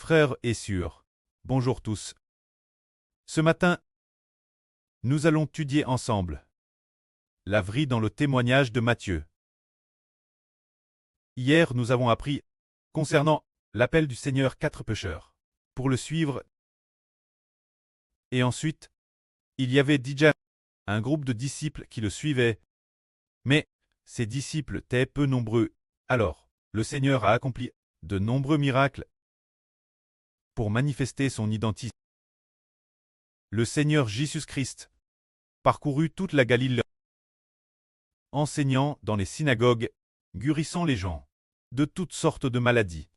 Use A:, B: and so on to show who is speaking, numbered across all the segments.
A: Frères et sœurs, bonjour tous. Ce matin, nous allons étudier ensemble la vie dans le témoignage de Matthieu. Hier, nous avons appris concernant l'appel du Seigneur 4 pécheurs pour le suivre. Et ensuite, il y avait déjà un groupe de disciples qui le suivaient. Mais ces disciples étaient peu nombreux. Alors, le Seigneur a accompli de nombreux miracles pour manifester son identité. Le Seigneur Jésus-Christ parcourut toute la Galilée, enseignant dans les synagogues, guérissant les gens de toutes sortes de maladies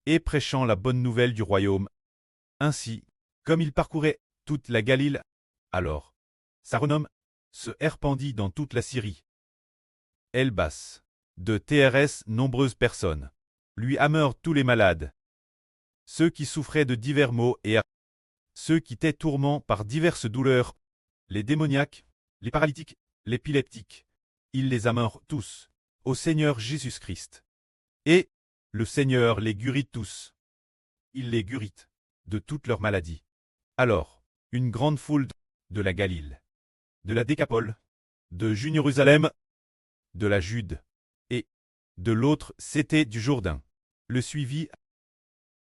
A: et prêchant la bonne nouvelle du royaume. Ainsi, comme il parcourait toute la Galilée, alors sa renomme se répandit dans toute la Syrie. Elbas, de TRS, nombreuses personnes lui amèrent tous les malades, ceux qui souffraient de divers maux et ceux qui étaient tourmentés par diverses douleurs, les démoniaques, les paralytiques, l'épileptique. Il les amèrent tous au Seigneur Jésus-Christ. Et le Seigneur les guérit tous. Il les guérit de toutes leurs maladies. Alors, une grande foule de la Galilée, de la Décapole, de Jérusalem, de la Jude, et de l'autre, c'était du Jourdain, le suivit.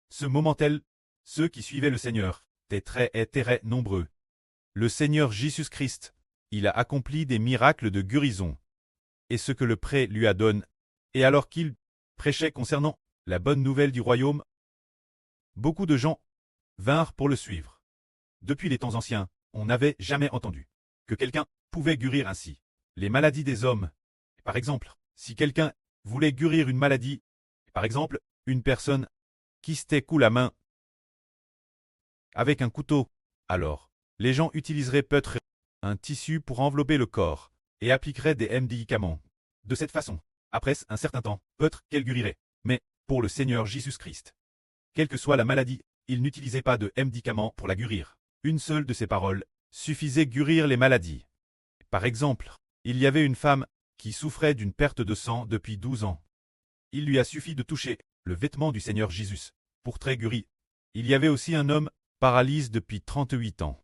A: Ce moment-là, ceux qui suivaient le Seigneur étaient très nombreux. Le Seigneur Jésus-Christ, il a accompli des miracles de guérison. Et ce que le prêtre lui a donné, et alors qu'il prêchait concernant la bonne nouvelle du royaume, beaucoup de gens vinrent pour le suivre. Depuis les temps anciens, on n'avait jamais entendu que quelqu'un pouvait guérir ainsi les maladies des hommes. Par exemple, si quelqu'un voulait guérir une maladie, par exemple, une personne qui se coule la main avec un couteau, alors les gens utiliseraient peut-être un tissu pour envelopper le corps et appliqueraient des médicaments. De cette façon, après un certain temps, peut-être qu'elle guérirait. Mais pour le Seigneur Jésus-Christ, quelle que soit la maladie, il n'utilisait pas de médicaments pour la guérir. Une seule de ses paroles suffisait guérir les maladies. Par exemple, il y avait une femme qui souffrait d'une perte de sang depuis 12 ans. Il lui a suffi de toucher le vêtement du Seigneur Jésus pour être guéri. Il y avait aussi un homme paralysé depuis 38 ans.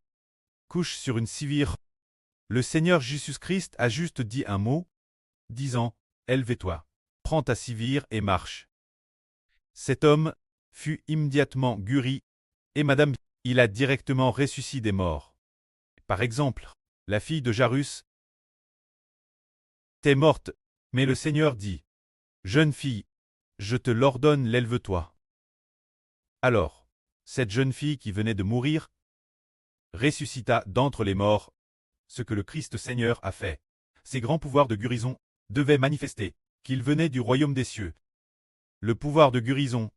A: Couche sur une civière. Le Seigneur Jésus-Christ a juste dit un mot, disant « Élève-toi, prends ta civière et marche ». Cet homme fut immédiatement guéri, et madame, il a directement ressuscité des morts. Par exemple, la fille de Jairus était morte, mais le Seigneur dit « Jeune fille, je te l'ordonne, lève-toi ». Alors, cette jeune fille qui venait de mourir ressuscita d'entre les morts, ce que le Christ Seigneur a fait. Ses grands pouvoirs de guérison devaient manifester qu'il venait du royaume des cieux. Le pouvoir de guérison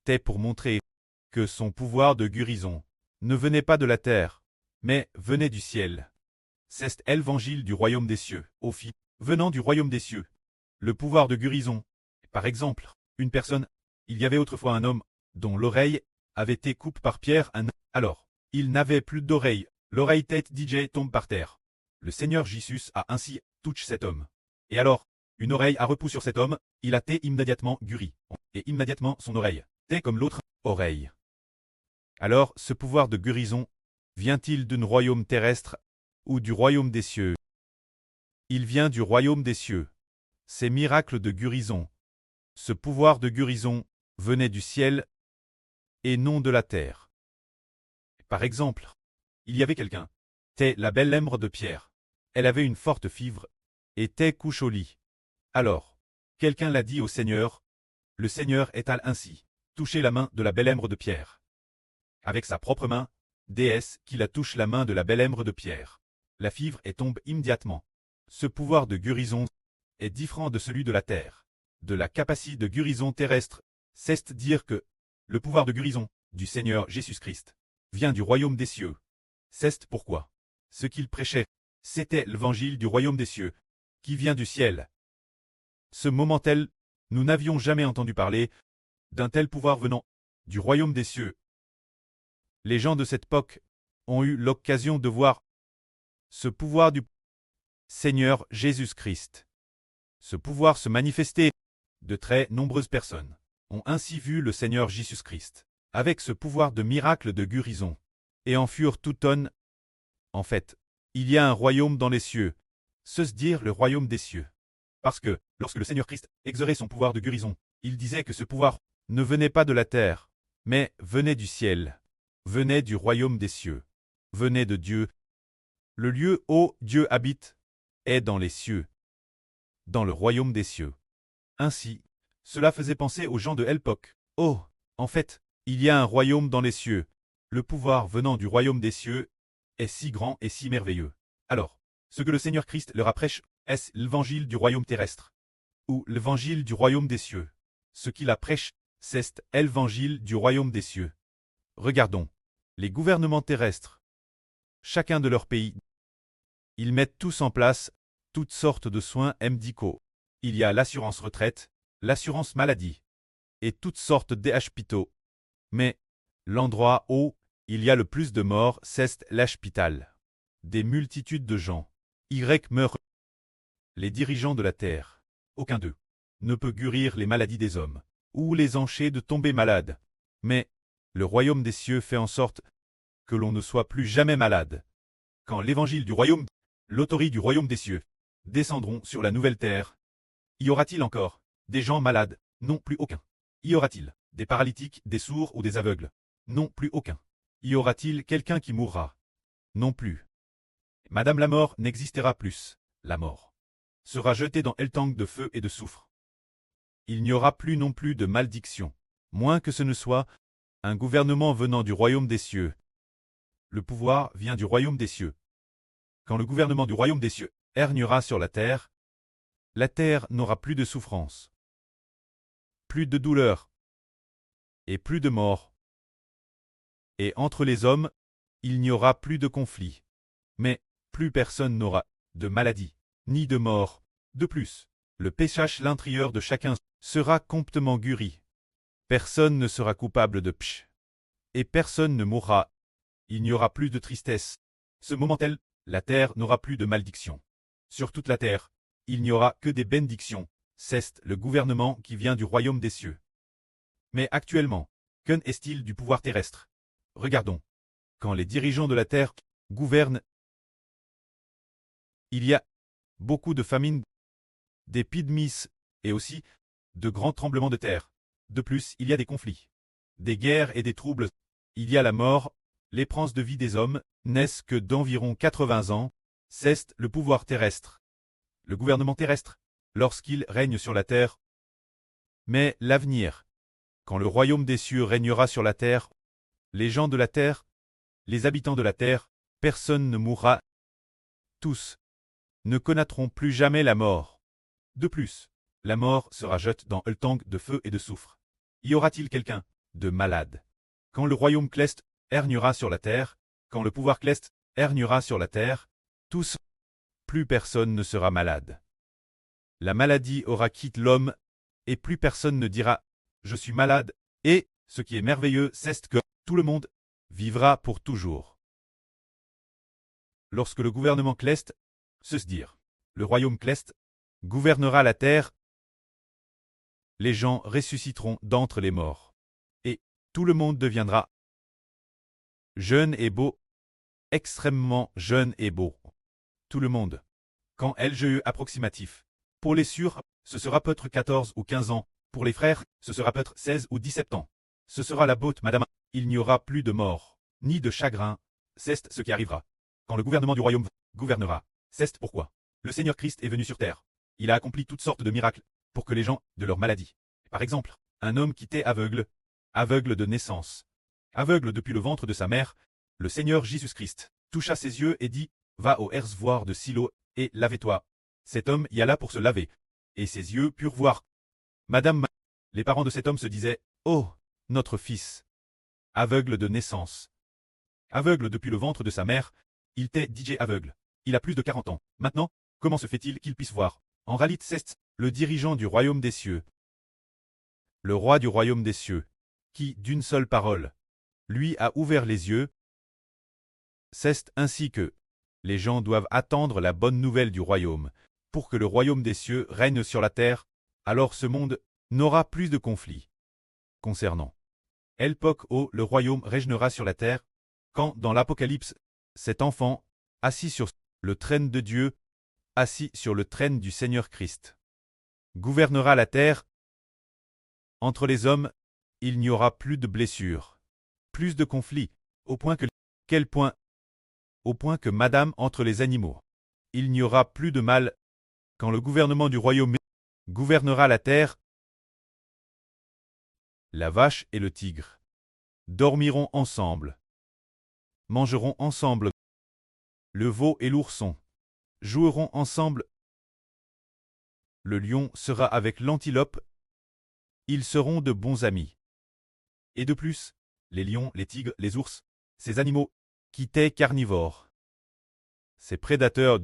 A: était pour montrer que son pouvoir de guérison ne venait pas de la terre, mais venait du ciel. C'est l'évangile du royaume des cieux, aux filles venant du royaume des cieux. Le pouvoir de guérison. Par exemple, une personne, il y avait autrefois un homme dont l'oreille avait été coupée par Pierre. Alors, il n'avait plus d'oreille, l'oreille tête DJ tombe par terre. Le Seigneur Jésus a ainsi touché cet homme. Et alors, une oreille a repoussé sur cet homme, il a été immédiatement guéri. Et immédiatement son oreille était comme l'autre oreille. Alors, ce pouvoir de guérison vient-il d'un royaume terrestre ou du royaume des cieux? Il vient du royaume des cieux. Ces miracles de guérison, ce pouvoir de guérison venait du ciel et non de la terre. Par exemple, il y avait quelqu'un, c'était la belle lèvre de Pierre. Elle avait une forte fièvre et était couchée au lit. Alors, quelqu'un l'a dit au Seigneur. Le Seigneur est-il ainsi touché la main de la belle lèvre de Pierre. Avec sa propre main, déesse qu'il a touché la main de la belle lèvre de Pierre. La fièvre est tombée immédiatement. Ce pouvoir de guérison est différent de celui de la terre. De la capacité de guérison terrestre, c'est dire que le pouvoir de guérison du Seigneur Jésus-Christ vient du royaume des cieux. C'est pourquoi ce qu'il prêchait, c'était l'évangile du royaume des cieux, qui vient du ciel. Ce moment-là, nous n'avions jamais entendu parler d'un tel pouvoir venant du royaume des cieux. Les gens de cette époque ont eu l'occasion de voir ce pouvoir du Seigneur Jésus-Christ. Ce pouvoir se manifester. De très nombreuses personnes ont ainsi vu le Seigneur Jésus-Christ avec ce pouvoir de miracle de guérison. Et en furent tout tonnes. En fait, il y a un royaume dans les cieux, se dire le royaume des cieux. Parce que, lorsque le Seigneur Christ exerçait son pouvoir de guérison, il disait que ce pouvoir ne venait pas de la terre, mais venait du ciel, venait du royaume des cieux, venait de Dieu. Le lieu où Dieu habite est dans les cieux, dans le royaume des cieux. Ainsi, cela faisait penser aux gens de l'époque. Oh, en fait, il y a un royaume dans les cieux. Le pouvoir venant du royaume des cieux est si grand et si merveilleux. Alors, ce que le Seigneur Christ leur apprêche, est-ce l'évangile du royaume terrestre ou l'évangile du royaume des cieux? Ce qu'il apprêche, c'est l'évangile du royaume des cieux. Regardons, les gouvernements terrestres, chacun de leur pays, ils mettent tous en place toutes sortes de soins médicaux. Il y a l'assurance retraite, l'assurance maladie, et toutes sortes d'hôpitaux. Mais l'endroit où il y a le plus de morts, c'est l'hôpital. Des multitudes de gens, meurent. Les dirigeants de la terre, aucun d'eux ne peut guérir les maladies des hommes, ou les empêcher de tomber malades. Mais le royaume des cieux fait en sorte que l'on ne soit plus jamais malade. Quand l'évangile du royaume, l'autorité du royaume des cieux, descendront sur la nouvelle terre, y aura-t-il encore des gens malades? Non, plus aucun. Y aura-t-il des paralytiques, des sourds ou des aveugles? Non, plus aucun. Y aura-t-il quelqu'un qui mourra? Non plus. Madame la mort n'existera plus. La mort sera jetée dans le tank de feu et de soufre. Il n'y aura plus non plus de malédiction, moins que ce ne soit un gouvernement venant du royaume des cieux. Le pouvoir vient du royaume des cieux. Quand le gouvernement du royaume des cieux régnera sur la terre n'aura plus de souffrance, plus de douleur, et plus de mort. Et entre les hommes, il n'y aura plus de conflit. Mais plus personne n'aura de maladie, ni de mort. De plus, le péchage l'intérieur de chacun sera complètement guéri. Personne ne sera coupable de pch. Et personne ne mourra. Il n'y aura plus de tristesse. Ce moment-là, la terre n'aura plus de malédiction. Sur toute la terre, il n'y aura que des bénédictions. C'est le gouvernement qui vient du royaume des cieux. Mais actuellement, qu'en est-il du pouvoir terrestre? Regardons. Quand les dirigeants de la terre gouvernent, il y a beaucoup de famines, d'épidémies et aussi de grands tremblements de terre. De plus, il y a des conflits, des guerres et des troubles. Il y a la mort. L'espérance de vie des hommes n'est que d'environ 80 ans. C'est le pouvoir terrestre, le gouvernement terrestre, lorsqu'il règne sur la terre. Mais l'avenir, quand le royaume des cieux régnera sur la terre, les gens de la terre, les habitants de la terre, personne ne mourra. Tous ne connaîtront plus jamais la mort. De plus, la mort sera jetée dans le tank de feu et de soufre. Y aura-t-il quelqu'un de malade? Quand le royaume céleste régnera sur la terre, quand le pouvoir céleste régnera sur la terre, tous, plus personne ne sera malade. La maladie aura quitté l'homme, et plus personne ne dira « Je suis malade », et, ce qui est merveilleux, c'est que tout le monde vivra pour toujours. Lorsque le gouvernement céleste, se dire, le royaume céleste, gouvernera la terre, les gens ressusciteront d'entre les morts. Et tout le monde deviendra jeune et beau, extrêmement jeune et beau. Tout le monde. Quand LGE approximatif. Pour les sûrs, ce sera peut-être 14 ou 15 ans. Pour les frères, ce sera peut-être 16 ou 17 ans. Ce sera la botte, madame. Il n'y aura plus de mort, ni de chagrin. C'est ce qui arrivera. Quand le gouvernement du royaume gouvernera. C'est pourquoi le Seigneur Christ est venu sur terre. Il a accompli toutes sortes de miracles pour que les gens de leur maladie. Par exemple, un homme qui était aveugle, aveugle de naissance, aveugle depuis le ventre de sa mère, le Seigneur Jésus-Christ toucha ses yeux et dit « Va au réservoir de Silo et lave-toi ». Cet homme y alla pour se laver, et ses yeux purent voir. Madame, les parents de cet homme se disaient « Oh, notre fils, aveugle de naissance, aveugle depuis le ventre de sa mère, il était DJ aveugle. Il a plus de 40 ans. Maintenant, comment se fait-il qu'il puisse voir? En réalité, c'est le dirigeant du royaume des cieux, le roi du royaume des cieux, qui, d'une seule parole, lui a ouvert les yeux. C'est ainsi que les gens doivent attendre la bonne nouvelle du royaume, pour que le royaume des cieux règne sur la terre, alors ce monde n'aura plus de conflits concernant L'époque où le royaume régnera sur la terre, quand, dans l'Apocalypse, cet enfant, assis sur le trône de Dieu, assis sur le trône du Seigneur Christ, gouvernera la terre. Entre les hommes, il n'y aura plus de blessures, plus de conflits, au point que quel point? Au point que madame entre les animaux. Il n'y aura plus de mal, quand le gouvernement du royaume gouvernera la terre. La vache et le tigre dormiront ensemble, mangeront ensemble. Le veau et l'ourson joueront ensemble. Le lion sera avec l'antilope. Ils seront de bons amis. Et de plus, les lions, les tigres, les ours, ces animaux qui étaient carnivores, ces prédateurs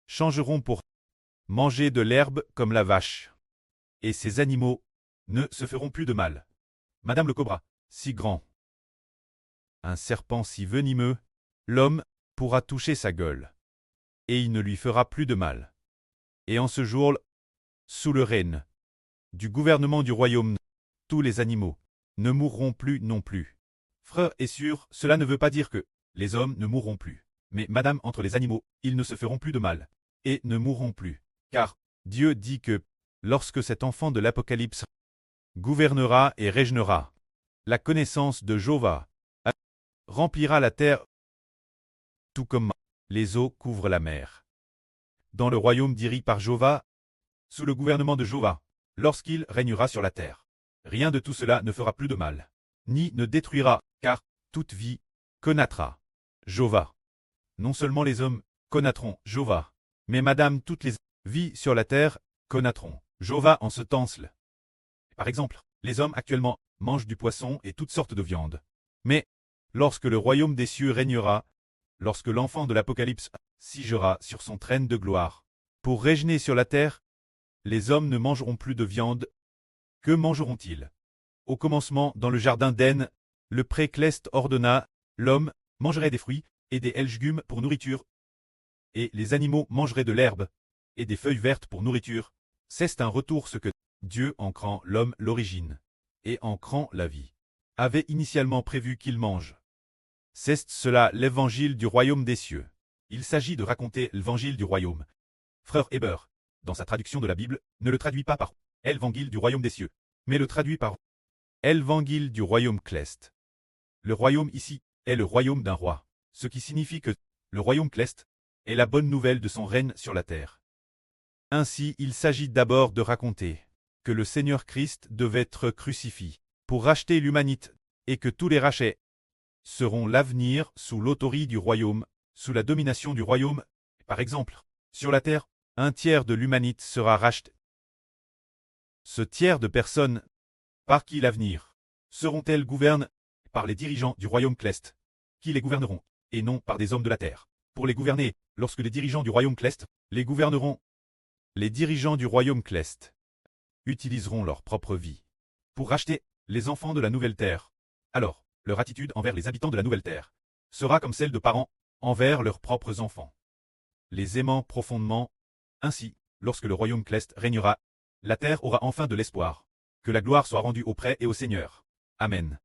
A: changeront pour manger de l'herbe comme la vache. Et ces animaux ne se feront plus de mal. Madame le cobra, si grand, un serpent si venimeux, l'homme pourra toucher sa gueule, et il ne lui fera plus de mal. Et en ce jour, sous le règne du gouvernement du royaume, tous les animaux ne mourront plus non plus. Frère et sœurs, cela ne veut pas dire que les hommes ne mourront plus. Mais madame, entre les animaux, ils ne se feront plus de mal, et ne mourront plus. Car Dieu dit que, lorsque cet enfant de l'Apocalypse gouvernera et régnera, la connaissance de Jéhovah remplira la terre, tout comme les eaux couvrent la mer. Dans le royaume dirigé par Jéhovah, sous le gouvernement de Jéhovah, lorsqu'il régnera sur la terre, rien de tout cela ne fera plus de mal, ni ne détruira, car toute vie connaîtra Jéhovah. Non seulement les hommes connaîtront Jéhovah, mais madame, toutes les vies sur la terre connaîtront Jéhovah en ce temps-là. Par exemple, les hommes actuellement mangent du poisson et toutes sortes de viande. Mais, lorsque le royaume des cieux régnera, lorsque l'enfant de l'Apocalypse siégera sur son trône de gloire, pour régner sur la terre, les hommes ne mangeront plus de viande. Que mangeront-ils? Au commencement, dans le jardin d'Éden, le précleste ordonna, l'homme mangerait des fruits et des légumes pour nourriture, et les animaux mangeraient de l'herbe et des feuilles vertes pour nourriture. C'est un retour ce que Dieu, en créant l'homme l'origine, et en créant la vie, avait initialement prévu qu'il mange. C'est cela l'évangile du royaume des cieux. Il s'agit de raconter l'évangile du royaume. Frère Heber, dans sa traduction de la Bible, ne le traduit pas par évangile du royaume des cieux, mais le traduit par évangile du royaume céleste. Le royaume ici est le royaume d'un roi, ce qui signifie que le royaume céleste est la bonne nouvelle de son règne sur la terre. Ainsi, il s'agit d'abord de raconter que le Seigneur Christ devait être crucifié pour racheter l'humanité, et que tous les rachets seront l'avenir sous l'autorité du royaume, sous la domination du royaume. Par exemple, sur la terre, un tiers de l'humanité sera racheté. Ce tiers de personnes, par qui l'avenir seront-elles gouvernées? Par les dirigeants du royaume céleste, qui les gouverneront, et non par des hommes de la terre. Pour les gouverner, lorsque les dirigeants du royaume céleste les gouverneront, les dirigeants du royaume céleste utiliseront leur propre vie pour racheter les enfants de la nouvelle terre. Alors, leur attitude envers les habitants de la nouvelle terre sera comme celle de parents envers leurs propres enfants, les aimant profondément. Ainsi, lorsque le royaume céleste régnera, la terre aura enfin de l'espoir. Que la gloire soit rendue au Prêtre et au Seigneur. Amen.